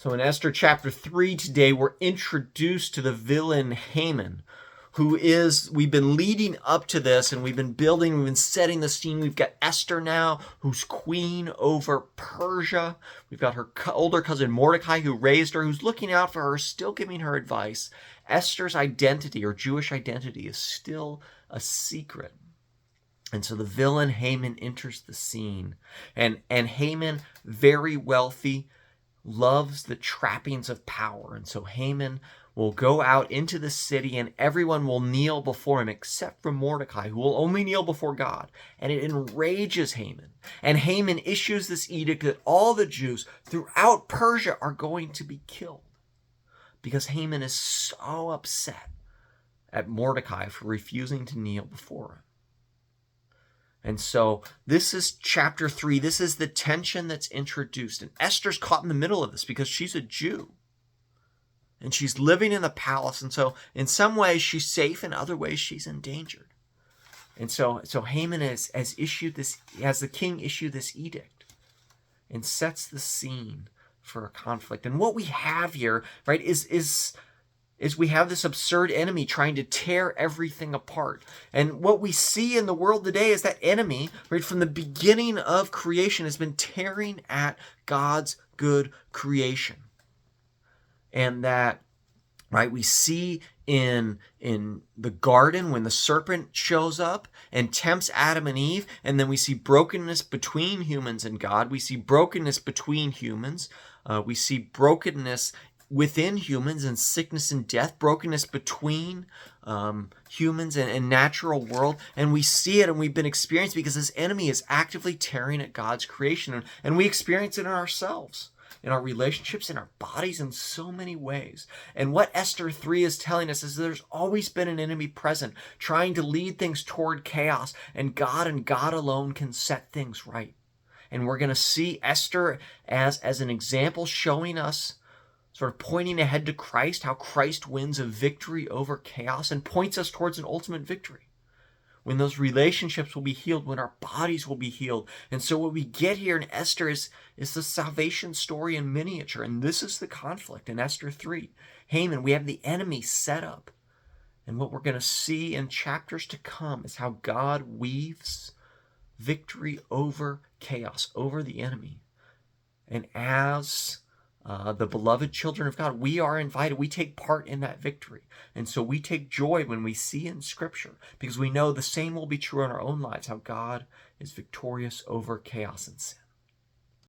So in Esther chapter 3 today, we're introduced to the villain Haman, we've been leading up to this, and we've been setting the scene. We've got Esther now, who's queen over Persia. We've got her older cousin Mordecai, who raised her, who's looking out for her, still giving her advice. Esther's identity, or Jewish identity, is still a secret. And so the villain Haman enters the scene. And Haman, very wealthy, loves the trappings of power. And so Haman will go out into the city, and everyone will kneel before him except for Mordecai, who will only kneel before God. And it enrages Haman. And Haman issues this edict that all the Jews throughout Persia are going to be killed, because Haman is so upset at Mordecai for refusing to kneel before him. And so this is chapter 3. This is the tension that's introduced. And Esther's caught in the middle of this because she's a Jew. And she's living in the palace. And so in some ways she's safe, in other ways she's endangered. And so Haman has the king issued this edict and sets the scene for a conflict. And what we have here, right, is we have this absurd enemy trying to tear everything apart. And what we see in the world today is that enemy, right, from the beginning of creation, has been tearing at God's good creation. And that, right, we see in the garden when the serpent shows up and tempts Adam and Eve, and then we see brokenness between humans and God. We see brokenness between humans. We see brokenness within humans and sickness and death, brokenness between humans and natural world. And we see it, and we've been experiencing because this enemy is actively tearing at God's creation. And we experience it in ourselves, in our relationships, in our bodies, in so many ways. And what Esther 3 is telling us is there's always been an enemy present trying to lead things toward chaos, and God alone can set things right. And we're going to see Esther as an example, showing us, sort of pointing ahead to Christ, how Christ wins a victory over chaos and points us towards an ultimate victory, when those relationships will be healed, when our bodies will be healed. And so what we get here in Esther is the salvation story in miniature. And this is the conflict in Esther 3. Haman, we have the enemy set up. And what we're going to see in chapters to come is how God weaves victory over chaos, over the enemy. And as the beloved children of God, we are invited. We take part in that victory. And so we take joy when we see in Scripture, because we know the same will be true in our own lives, how God is victorious over chaos and sin.